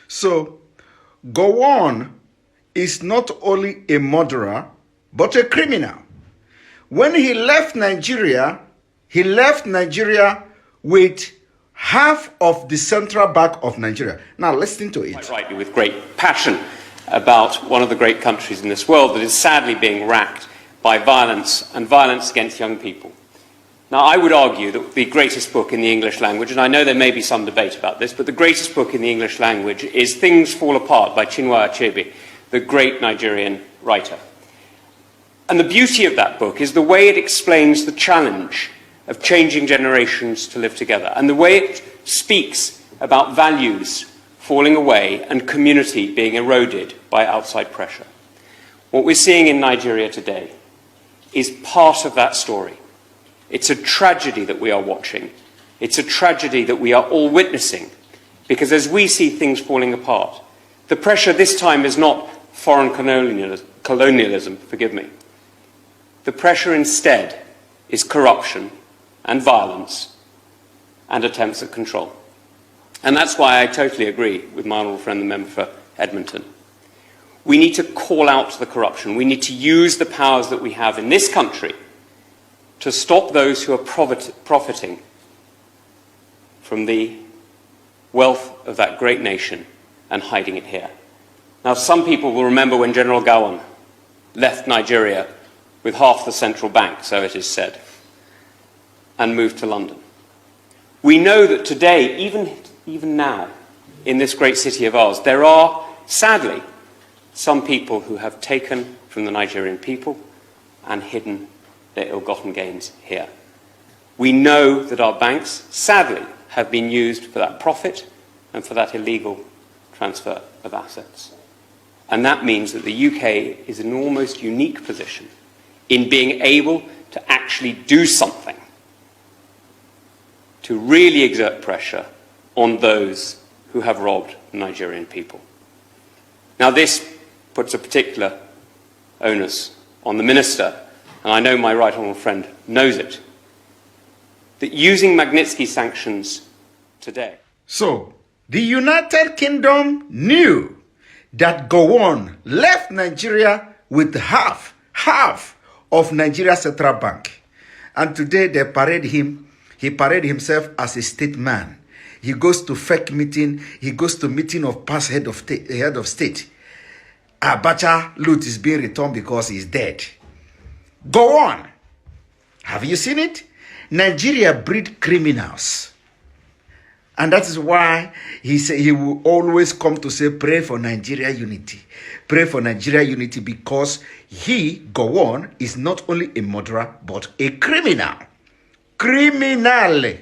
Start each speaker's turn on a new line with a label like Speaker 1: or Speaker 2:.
Speaker 1: So, Gowon is not only a murderer, but a criminal. When he left Nigeria with half of the central bank of Nigeria. Now, listen to it.
Speaker 2: Quite rightly, with great passion about one of the great countries in this world that is sadly being racked by violence and violence against young people. Now, I would argue that the greatest book in the English language, and I know there may be some debate about this, but the greatest book in the English language is Things Fall Apart by Chinua Achebe, the great Nigerian writer. And the beauty of that book is the way it explains the challenge of changing generations to live together, and the way it speaks about values falling away and community being eroded by outside pressure. What we're seeing in Nigeria today is part of that story. It's a tragedy that we are watching. It's a tragedy that we are all witnessing, because as we see things falling apart, the pressure this time is not foreign colonialism, forgive me. The pressure instead is corruption and violence and attempts at control. And that's why I totally agree with my honourable friend, the member for Edmonton. We need to call out the corruption. We need to use the powers that we have in this country to stop those who are profiting from the wealth of that great nation and hiding it here. Now, some people will remember when General Gowon left Nigeria with half the central bank, so it is said, and moved to London. We know that today, even now, in this great city of ours, there are, sadly, some people who have taken from the Nigerian people and hidden their ill-gotten gains here. We know that our banks, sadly, have been used for that profit and for that illegal transfer of assets. And that means that the UK is in an almost unique position in being able to actually do something to really exert pressure on those who have robbed the Nigerian people. Now, this puts a particular onus on the Minister, and I know my right honourable friend knows it, that using Magnitsky sanctions today.
Speaker 1: So, the United Kingdom knew that Gowon left Nigeria with half of Nigeria's central bank. And today they parade him, he paraded himself as a statesman. He goes to fake meeting, he goes to meeting of past head of state. Abacha loot is being returned because he's dead. Go on. Have you seen it? Nigeria breed criminals. And that is why he said he will always come to say, pray for Nigeria unity. Pray for Nigeria unity, because he, Gowon, is not only a murderer, but a criminal. Criminal.